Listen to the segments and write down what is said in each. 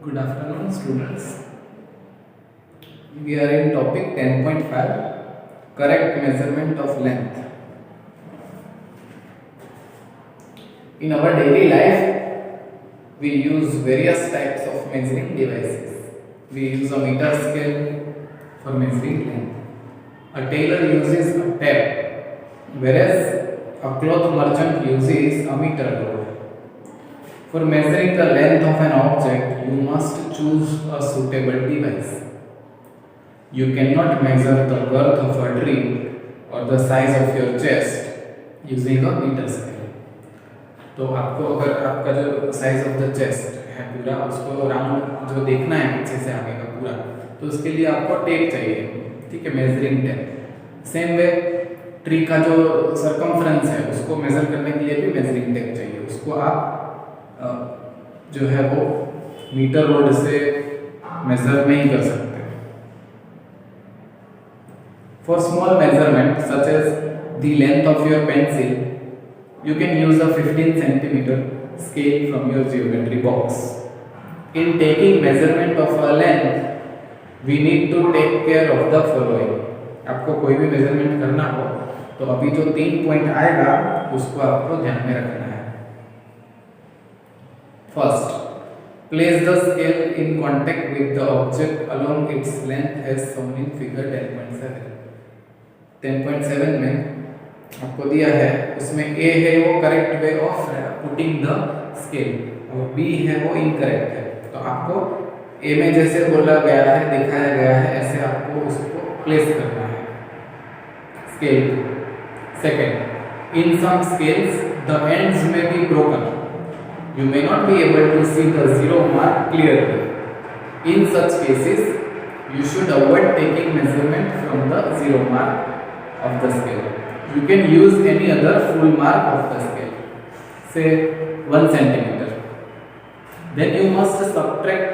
Good afternoon, students. We are in topic 10.5 correct measurement of length. In our daily life, we use various types of measuring devices. We use a meter scale for measuring length. A tailor uses a tape, whereas a cloth merchant uses a meter rod. For measuring the length of an object, you must choose a suitable device. You cannot measure the girth of a tree or the size of your chest using a meter scale. तो आपको अगर आपका जो size of the chest है पूरा उसको round जो देखना है पीछे से आगे का पूरा, तो उसके लिए आपको टेप चाहिए, ठीक है, measuring tape. Same way tree का जो सरकमफ्रेंस है उसको मेजर करने के लिए भी मेजरिंग टेप चाहिए। उसको आप जो है वो मीटर रोड से मेजर नहीं कर सकते। For small measurement such as the length of your pencil, you can use a 15 centimeter scale from your geometry box. In taking measurement of a length, we need to take care of the following. आपको कोई भी measurement करना हो तो अभी जो 3 point आएगा उसको आपको ध्यान में रखना है। First, place the scale in contact with the object along its length as shown in figure 10.7. 10.7 में आपको दिया है, उसमें A है वो correct way of putting the scale और B है वो इनकरेक्ट है। तो आपको A में जैसे बोला गया है, दिखाया गया है, ऐसे आपको उसको प्लेस करना है scale. Second, in some scales the ends may be broken, you may not be able to see the zero mark clearly. In such cases, you should avoid taking measurement from the zero mark of the scale. You can use any other full mark of the scale, say 1 centimeter. Then you must subtract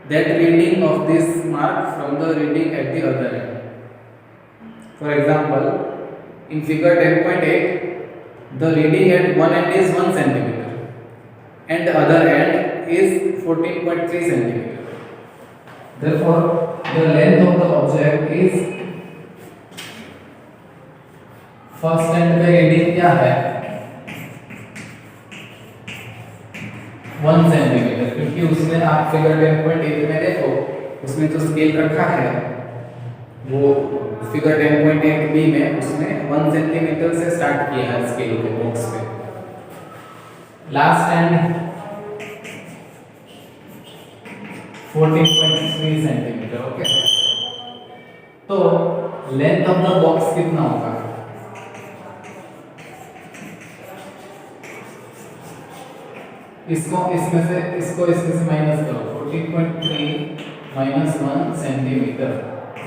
that reading of this mark from the reading at the other end. For example, in figure 10.8, the reading at one end is 1 centimeter. And the other end is 14.3 centimeter. Therefore, the length of the object is first end पे reading क्या है 1 centimetre, क्योंकि उसमें आप figure 10.8 में देखो उसमें जो स्केल रखा है वो फिगर 10.8b में उसने 1 सेंटीमीटर से स्टार्ट किया है स्केल के बॉक्स पे। Last end 14.3 centimetre. ओके, तो लेंथ ऑफ द बॉक्स कितना होगा? इसको इसमें से माइनस करो। 14.3 minus 1 centimetre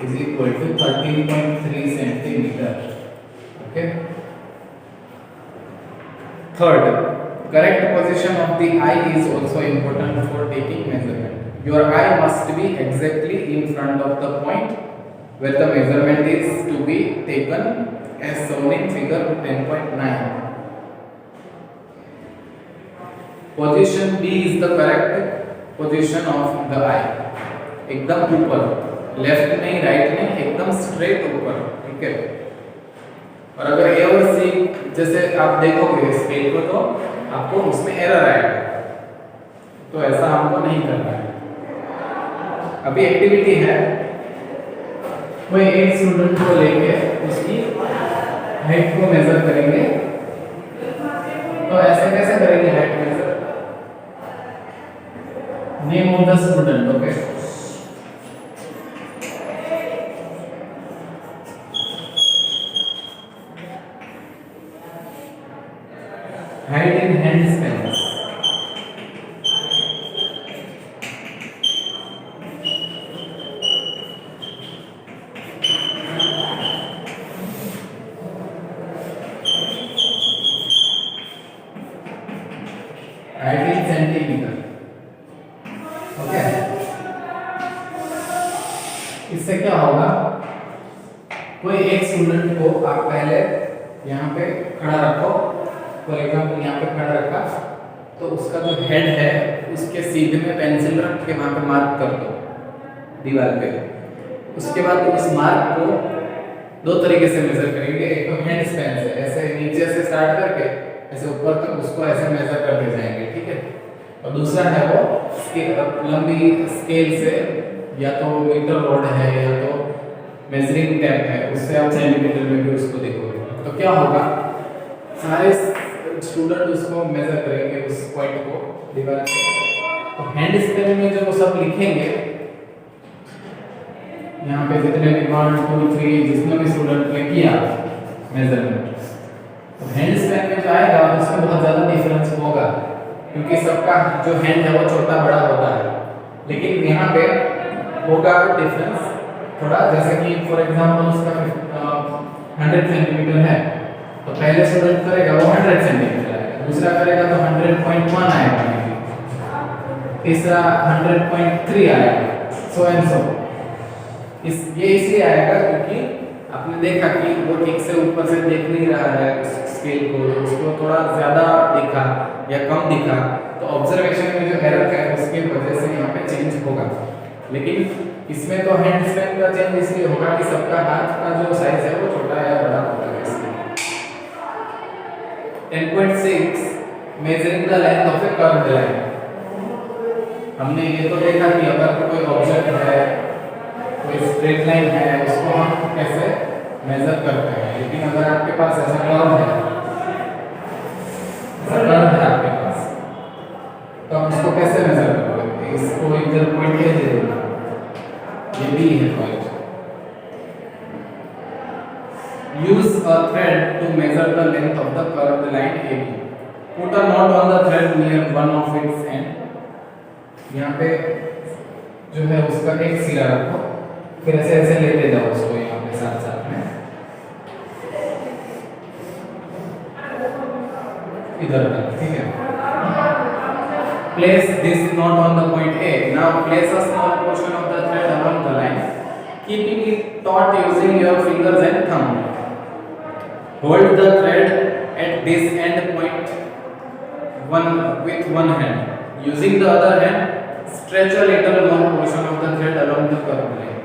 is equal to 13.3 centimetre. Okay, third, correct position of the eye is also important for taking measurement. Your eye must be exactly in front of the point where the measurement is to be taken as shown in figure 10.9. Position B is the correct position of the eye. एकदम ऊपर, left नहीं right नहीं, एकदम straight ऊपर, ठीक है। और अगर ए और सी जैसे आप देखोगे स्केल को तो आपको उसमें एरर आएगा, तो ऐसा हमको नहीं करना है। अभी एक्टिविटी है, कोई एक स्टूडेंट को लेके उसकी हाइट को मेजर करेंगे। तो ऐसे कैसे करेंगे height measure? Name of the student. Okay, height in hand spans. Height in centimeter. Okay, इससे क्या होगा? कोई एक स्टूडेंट को आप पहले यहाँ पे खड़ा रखो, फॉर एग्जाम्पल यहाँ पे खड़ा रखा तो उसका जो हेड है उसके सीधे में पेंसिल रख के वहाँ पे मार्क कर दो दीवार पे। उसके बाद उस मार्क को दो तरीके से मेजर करेंगे, एक तो हैंड स्पैन से ऐसे नीचे से स्टार्ट करके ऐसे ऊपर तक उसको ऐसे मेजर करते जाएंगे, ठीक है। और दूसरा है वो लंबी स्केल से, या तो मीटर रोड है या तो मेजरिंग टेप है, उससे आप सेंटीमीटर में भी उसको देखोगे। तो क्या होगा, सारे स्टूडेंट उसको मेजर करेंगे उस पॉइंट को दीवार पे। तो हैंड स्पेल में जब वो सब लिखेंगे, यहाँ पे जितने भी 1 2 3 जिसने भी स्टूडेंट ने किया मेजरमेंट, तो हैंड स्पेल में जो आएगा उसमें बहुत ज़्यादा डिफरेंस होगा, क्योंकि सबका जो हैंड है वो छोटा बड़ा होता है। लेकिन यहाँ पे होगा डिफरेंस थोड़ा, जैसे कि फॉर एग्जांपल उसका 100 सेंटीमीटर है, तो पहले स्टूडेंट करेगा वो 100 सेंटीमीटर आएगा, दूसरा करेगा तो 100.1 आएगा, तीसरा 100.3 आएगा, सो एंड सो। ये इसलिए आएगा क्योंकि आपने देखा कि वो ठीक से ऊपर से देख नहीं रहा है स्केल को, उसको थोड़ा ज़्यादा दिखा या कम दिखा, तो ऑब्जर्वेशन में जो एरर है उसकी वजह से यहाँ पे चेंज होगा। लेकिन इसमें तो हैंड स्पेन का चेंज इसलिए होगा कि सबका हाथ का जो साइज है वो छोटा या बड़ा होता है इसलिए। 10.6 measuring the length of A curved line. हमने ये तो देखा कि अगर कोई ऑब्जेक्ट है, कोई स्ट्रेट लाइन है, उसको हम कैसे मेजर करते हैं। लेकिन अगर आपके पास ऐसा कर्व है, आपके पास, तो हम उसको कैसे मेजर करोगे। इसको इधर पॉइंट ए दे देना, ये बी है point. Use a thread to measure the length of the curved line AB. Put a knot on the thread near one of its end. यहाँ पे जो है उसका एक सिरा रखो, फिर ऐसे ऐसे लेते जाओ उसको यहाँ पे साथ साथ में इधर तक, ठीक है। Place this knot on the point A. Now place a small portion of the thread along the line, keeping it taut using your fingers and thumb. Hold the thread at this end point with one hand. Using the other hand, stretch a little long portion of the thread along the curved line.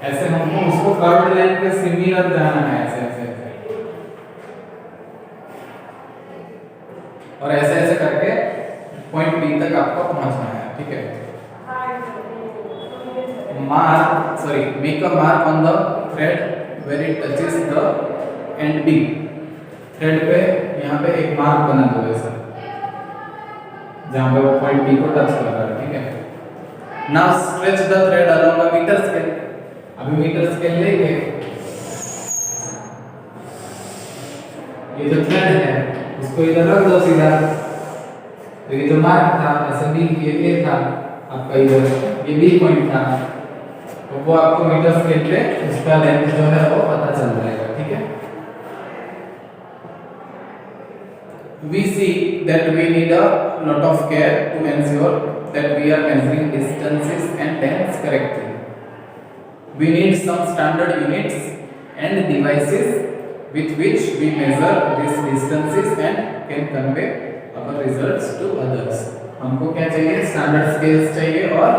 ऐसे हमको उसको curved line के similar जाना है, ऐसे ऐसे और ऐसे ऐसे करके पॉइंट बी तक आपको पहुंचना है, ठीक है। Make a mark on the thread where it touches the end B. Thread पे यहाँ पे एक मार्क बना दो ऐसा, जहाँ पे वो पॉइंट बी को टच कर रहा है, ठीक है। Now stretch the thread along a metre scale. अभी मीटर स्केल लेके ये जो थ्रेड है उसको इधर रख दो सीधा, तो ये जो मार्क था ऐसे बी ये ए था आपका, इधर ये बी पॉइंट था, तो वो आपको मीटर स्केल पे उसका लेंथ जो है वो पता चल जाएगा, ठीक है। We see that we need a lot of care to ensure that we are measuring distances and lengths correctly. We need some standard units and devices with which we measure these distances and can convey our results to others. हमको क्या चाहिए, standard scales चाहिए और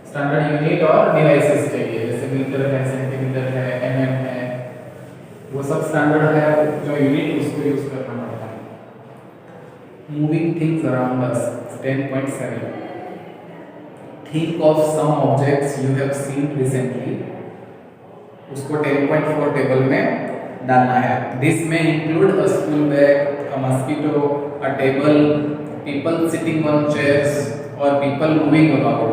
standard unit और devices चाहिए, जैसे metre है, centimetre है, mm है, वो सब स्टैंडर्ड है जो यूनिट उसको यूज करना पड़ता है। Moving things around us 10.7. Think of some objects you have seen recently. उसको 10.4 टेबल में डालना है। This may include a school bag, a mosquito, a table, people sitting on chairs, or people moving about.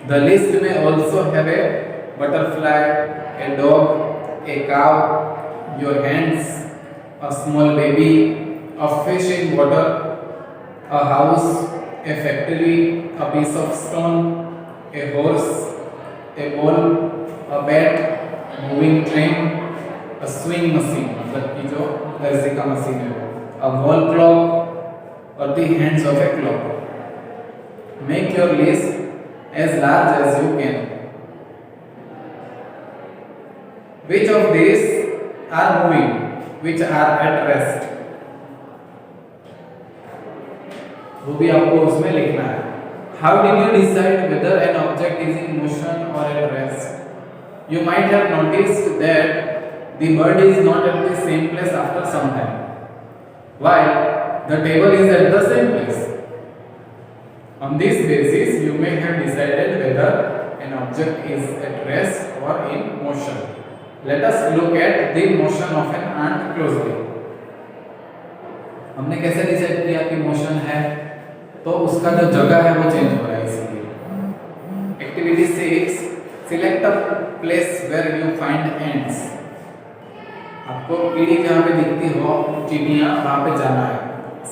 The list may also have a butterfly, a dog, a cow, your hands, a small baby, a fish in water, a house, a factory, a piece of stone, a horse, a ball, a bat, moving train, a swing machine, मतलब कि जो दर्जी का machine है, a wall clock or the hands of a clock. Make your list as large as you can. Which of these are moving? Which are at rest? वो भी आपको उसमें लिखना है. How did you decide whether an object is in motion or at rest? You might have noticed that the bird is not at the same place after some time, while the table is at the same place. On this basis, you may have decided whether an object is at rest or in motion. Let us look at the motion of an ant closely. हमने कैसे decide किया कि motion है? तो उसका जो जगह है वो चेंज हो रहा है इसलिए. Activity 6, select a place where you find ends. आपको कीड़ी जहाँ पे दिखती हो, चींटियाँ, वहाँ पे जाना है.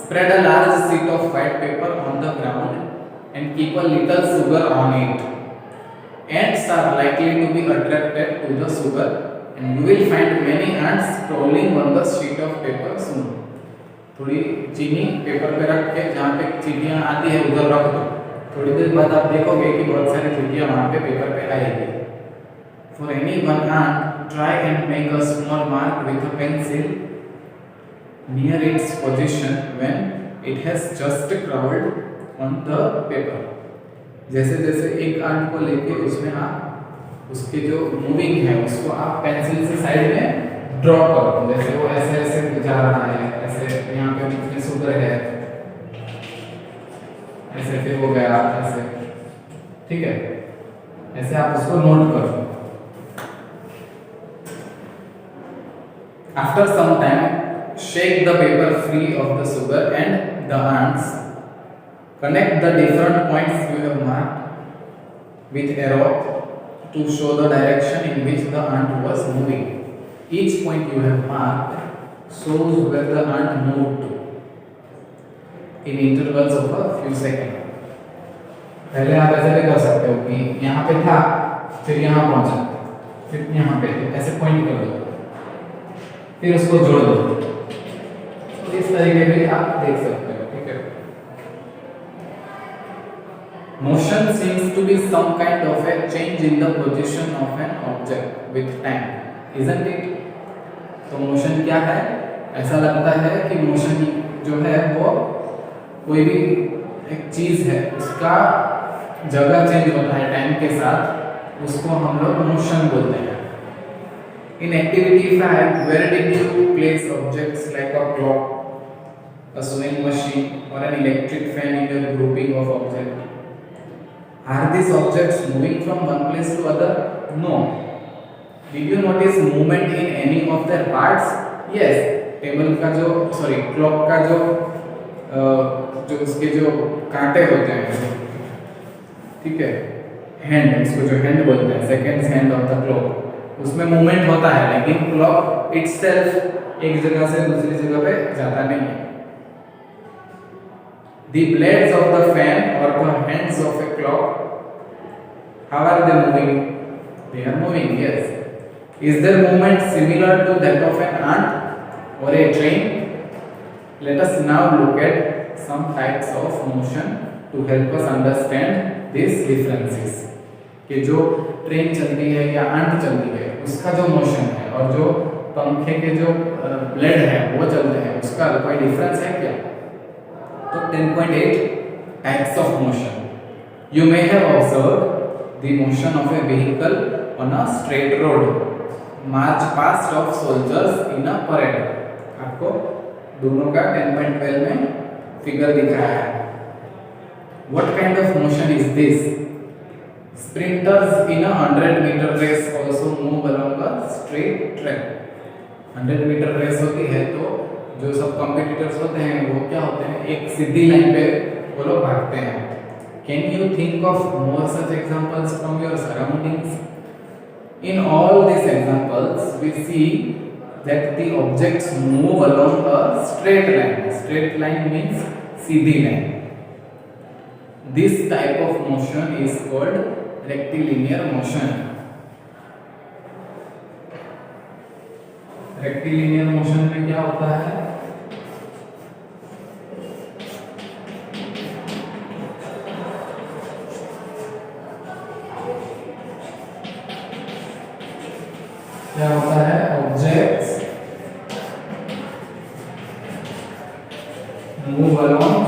Spread a large sheet of white paper on the ground and keep a little sugar on it. Ants are likely to be attracted to the sugar and you will find many ants crawling on the sheet of paper soon. थोड़ी चीनी paper पे रख के जहाँ पे चींटियाँ आती है उधर रख दो. थोड़ी देर बाद आप देखोगे कि बहुत सारी चींटियाँ वहाँ पे पेपर पे आएगी. For any one ant, try and make a small mark with a pencil near its position when it has just crawled on the paper. जैसे जैसे एक आंट को लेके उसमें आप उसके जो मूविंग है उसको आप पेंसिल से साइड में ड्रॉ करो. जैसे वो ऐसे ऐसे जा रहा है, ऐसे यहाँ पे बीच में शुगर है, ऐसे फिर वो गया ऐसे. ठीक है, ऐसे आप उसको नोट करो. After some time, shake the paper free of the sugar and the ants. Connect the different points you have marked with arrow to show the direction in which the ant was moving. Each point you have marked shows where the ant moved to in intervals of a few seconds. पहले आप ऐसे भी कर सकते हो कि यहाँ पे था, फिर यहाँ पहुँचा, फिर यहाँ पे ऐसे पॉइंट कर दो, फिर उसको जोड़ दो. तो इस तरीके से आप देख सकते हो. Motion seems to be some kind of a change in the position of an object with time, isn't it? तो मोशन क्या है? ऐसा लगता है कि मोशन जो है वो कोई भी एक चीज है उसका जगह चेंज होता है टाइम के साथ, उसको हम लोग मोशन बोलते हैं. In activity 5, where did you place objects like a clock, a sewing machine, or an electric fan in your grouping of objects? Are these objects moving from one place to other? No. Did you notice movement in any of their parts? Yes. Table का जो clock का जो उसके जो कांटे होते हैं, ठीक है, हैंड, उसको जो हैंड बोलते हैं, second hand of the clock, उसमें मूवमेंट होता है, लेकिन क्लॉक इटसेल्फ एक जगह से दूसरी जगह पे जाता नहीं है. The blades of the fan or the hands of a clock, how are they moving? They are moving, yes. Is their movement similar to that of an ant or a train? Let us now look at some types of motion to help us understand these differences. कि जो train चलती है या aunt चलती है उसका जो motion है और जो पंखे के जो ब्लेड है वो चलते हैं उसका कोई डिफरेंस है क्या? तो 10.8 types of motion. You may have observed the motion of a vehicle on a straight road, march past of soldiers in a parade. आपको दोनों का 10.12 में फिगर दिखाया है. What kind of motion is this? Sprinters in a 100-meter race also move along a straight track. 100-meter race होती है तो जो सब कॉम्पिटिटर्स होते हैं वो क्या होते हैं, एक सीधी लाइन पे वो लोग भागते हैं. Can you think of more such examples from your surroundings? In all this examples we see that the objects move along a straight line. Straight line means सीधी line. This type of motion is called rectilinear motion. Rectilinear motion में क्या होता है? क्या होता है? Objects move along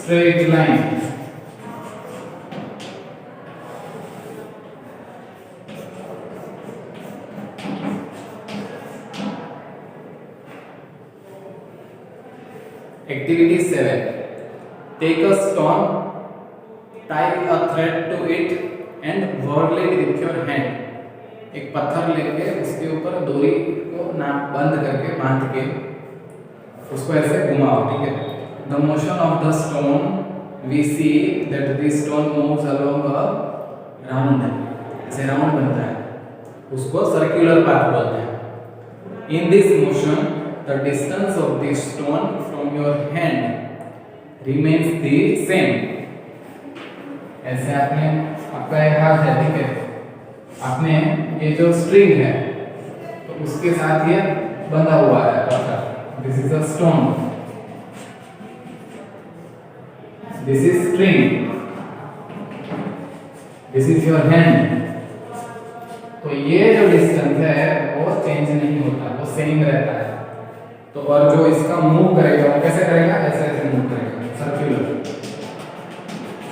straight line. Activity 7. Take a stone, tie a thread to it and whirl it with your hand. एक पत्थर लेके उसके ऊपर डोरी को नाप बंद करके बांध के उसको ऐसे घुमाओ, ठीक है। The motion of the stone, we see that the stone moves along a round, ऐसे राउंड बनता है, उसको सर्कुलर पाथ बोलते हैं। In this motion, the distance of the stone from your hand remains the same. ऐसे आपका एक हाथ है, ठीक है, आपने ये जो स्ट्रिंग है तो उसके साथ ये बंधा हुआ है पत्थर। This is a stone, this is string, this is your hand. तो ये जो डिस्टेंस है वो चेंज नहीं होता, वो सेम रहता है। तो और जो इसका मूव करेगा वो कैसे करेगा, ऐसे ऐसे मूव करेगा, सर्कुलर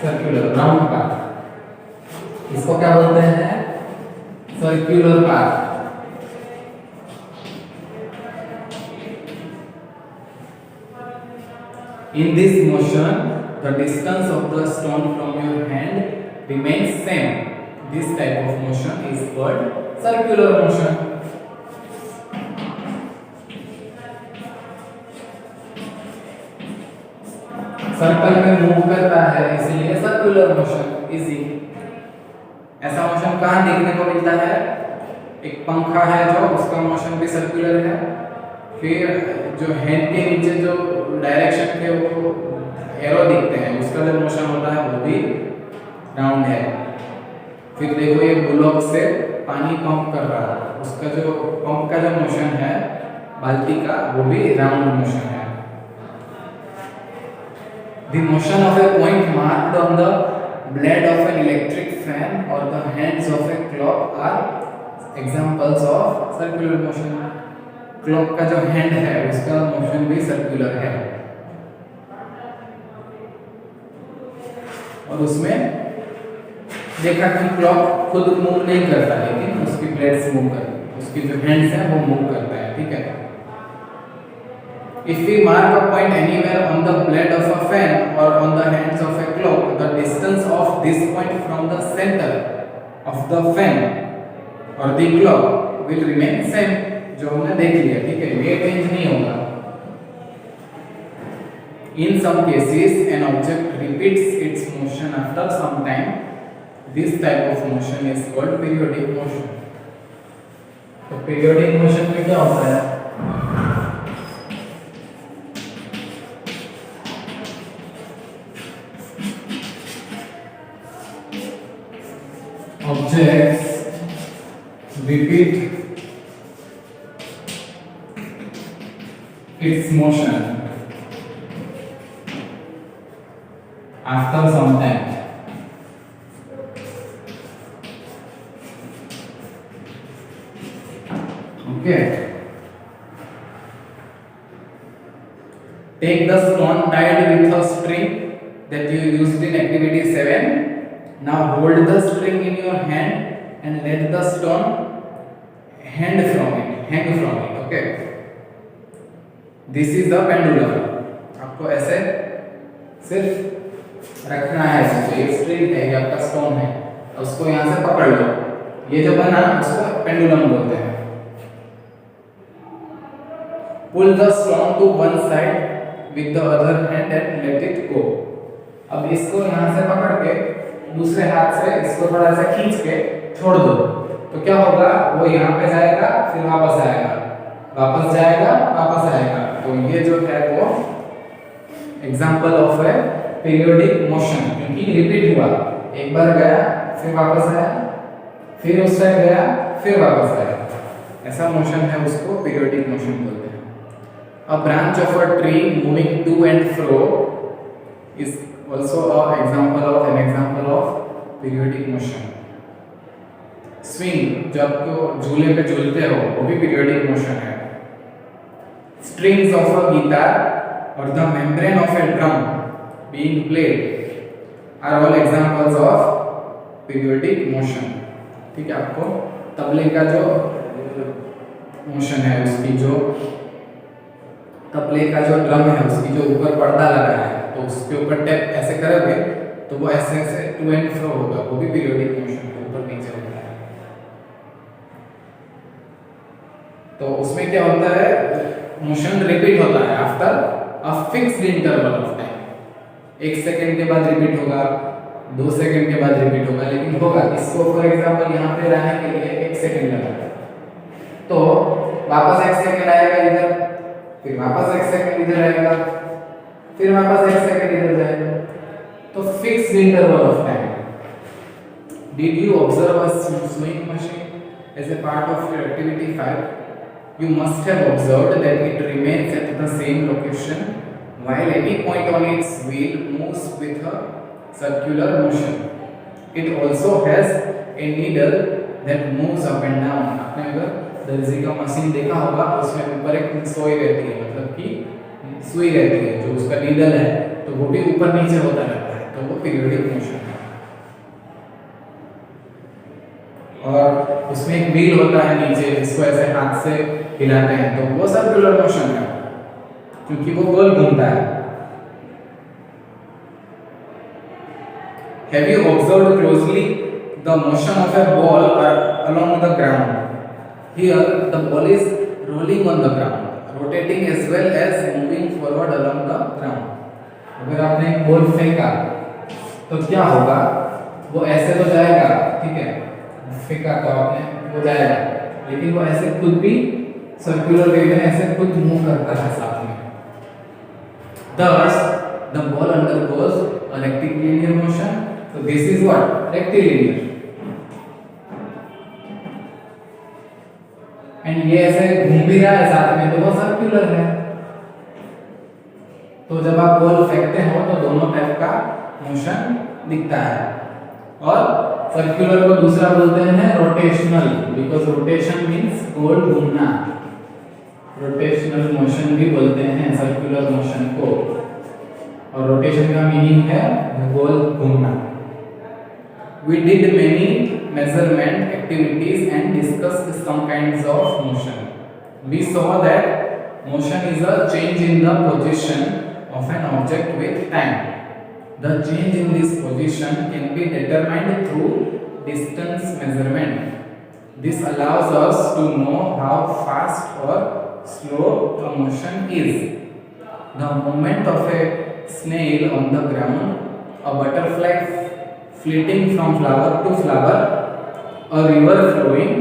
सर्कुलर राउंड पाथ। इसको क्या बोलते हैं, circular path. In this motion, the distance of the stone from your hand remains same. This type of motion is called circular motion. Circle में मूव करता है इसलिए सर्कुलर मोशन। इजी। ऐसा motion कहाँ देखने को मिलता है, एक पंखा है जो उसका मोशन भी सर्कुलर है, फिर जो हैंड के नीचे जो डायरेक्शन के वो एरो दिखते हैं उसका जो मोशन होता है वो भी राउंड है। फिर देखो ये बुलॉक से पानी पंप कर रहा है, उसका जो पंप का जो मोशन है बाल्टी का वो भी राउंड मोशन है। The motion of a point marked on the blade of an electric fan or the hands of a clock are examples of circular motion. Clock का जो हैंड है उसका मोशन भी सर्कुलर है और उसमें देखा कि क्लॉक खुद मूव नहीं करता लेकिन उसकी ब्लेड्स मूव करती है, उसकी जो हैंड्स हैं वो मूव करता है, ठीक है। If we mark a point anywhere on the blade of a fan or on the hands of a clock, the distance of this point from the center of the fan or the clock will remain same. जो हमने देख लिया, ठीक है, ये change नहीं होगा। In some cases, an object repeats its motion after some time. This type of motion is called periodic motion. तो periodic motion में क्या होता है? Objects repeat its motion after some time. Okay. Take the stone tied with a string that you used in activity 7. Now hold the string in your hand and let the stone hang from it. Okay. This is the pendulum. आपको ऐसे सिर्फ रखना है, तो एक string है, ये आपका स्टोन है, उसको यहाँ से पकड़ लो, ये जो बना उसको पेंडुलम बोलते हैं। Pull the stone to one side with the other hand and let it go. अब इसको यहाँ से पकड़ के दूसरे हाथ से इसको थोड़ा सा खींच के छोड़ दो, तो क्या होगा, वो यहाँ पे जाएगा फिर वापस आएगा, वापस जाएगा वापस आएगा। तो ये जो है वो example of A periodic motion, क्योंकि रिपीट हुआ, एक बार गया फिर वापस आया, फिर उस साइड गया फिर वापस आया, ऐसा मोशन है, उसको पीरियोडिक मोशन बोलते हैं। A branch of a tree moving to and fro is also an example of periodic motion. Swing, जब तो झूले पे झूलते हो वो भी periodic motion है। Strings of a guitar or the membrane of a drum being played are all examples of periodic motion. ठीक है, आपको तबले का जो मोशन है, उसकी जो तबले का जो ड्रम है उसकी जो ऊपर पर्दा लगा है, तो उसके ऊपर टैप ऐसे करोगे तो वो ऐसे ऐसे टू एंड फ्रो होगा, वो भी पीरियोडिक मोशन के ऊपर नीचे होता है। तो उसमें क्या होता है, मोशन रिपीट होता है after a fixed interval of time. 1 second के बाद रिपीट होगा, 2 सेकंड के बाद रिपीट होगा, लेकिन होगा। इसको फॉर एग्जांपल यहाँ पे रहने के लिए 1 सेकंड लगा, तो वापस 1 सेकंड आएगा इधर, फिर वापस 1 सेकंड इधर आएगा, फिर वापस 1 सेकंड इधर जाएगा। तो fixed interval of time. Did you observe a sewing machine as a part of your activity 5? You must have observed that it remains at the same location while any point on its wheel moves with a circular motion. It also has a needle that moves up and down. आपने अगर दर्जी का machine देखा होगा, उसमें ऊपर एक सुई रहती है, मतलब कि सुई रहती है, जो उसका नीडल है, तो वो भी ऊपर नीचे होता रहता है, तो वो पीरियोडिक मोशन है। और उसमें एक व्हील होता है नीचे, जिसको ऐसे हाथ से हिलाते हैं, तो वो सर्कुलर मोशन है, क्योंकि वो गोल घूमता है। Have you observed closely the motion of a ball along the ground? Here the ball is rolling on the ground, rotating as well as moving forward along the ground. अगर आपने एक ball फेंका तो क्या होगा, वो ऐसे तो जाएगा, ठीक है, फेंका तो आपने, वो जाएगा, लेकिन वो ऐसे खुद भी सर्कुलर वे में ऐसे खुद मूव करता है साथ में। Thus the ball undergoes a rectilinear motion. So this is what? Rectilinear. And ये ऐसे घूम भी रहा है साथ में, तो वो सर्कुलर है। तो जब आप बॉल फेंकते हो तो दोनों टाइप का मोशन दिखता है। और सर्कुलर को दूसरा बोलते हैं रोटेशनल, बिकॉज रोटेशन मींस गोल घूमना। रोटेशनल मोशन भी बोलते हैं सर्कुलर मोशन को, और रोटेशन का मीनिंग है गोल घूमना। We did many measurement activities and discussed some kinds of motion. We saw that motion is a change in the position of an object with time. The change in this position can be determined through distance measurement. This allows us to know how fast or slow a motion is. The movement of a snail on the ground, a butterfly flitting from flower to flower, a river flowing,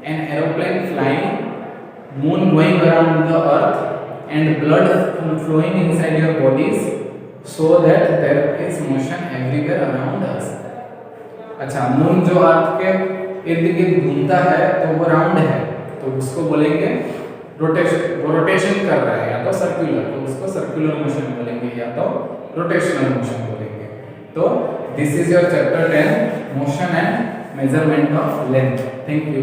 an aeroplane flying, moon going around the earth, and blood flowing inside your bodies, so that there is motion everywhere around us. अच्छा, moon जो अर्थ के इर्द गिर्द घूमता है तो वो round है, तो उसको बोलेंगे रोटेशन। वो रोटेशन कर रहा है, या तो सर्कुलर, तो उसको सर्कुलर मोशन बोलेंगे, या तो रोटेशनल मोशन बोलेंगे। तो this is your chapter 10, motion and measurement of length. Thank you.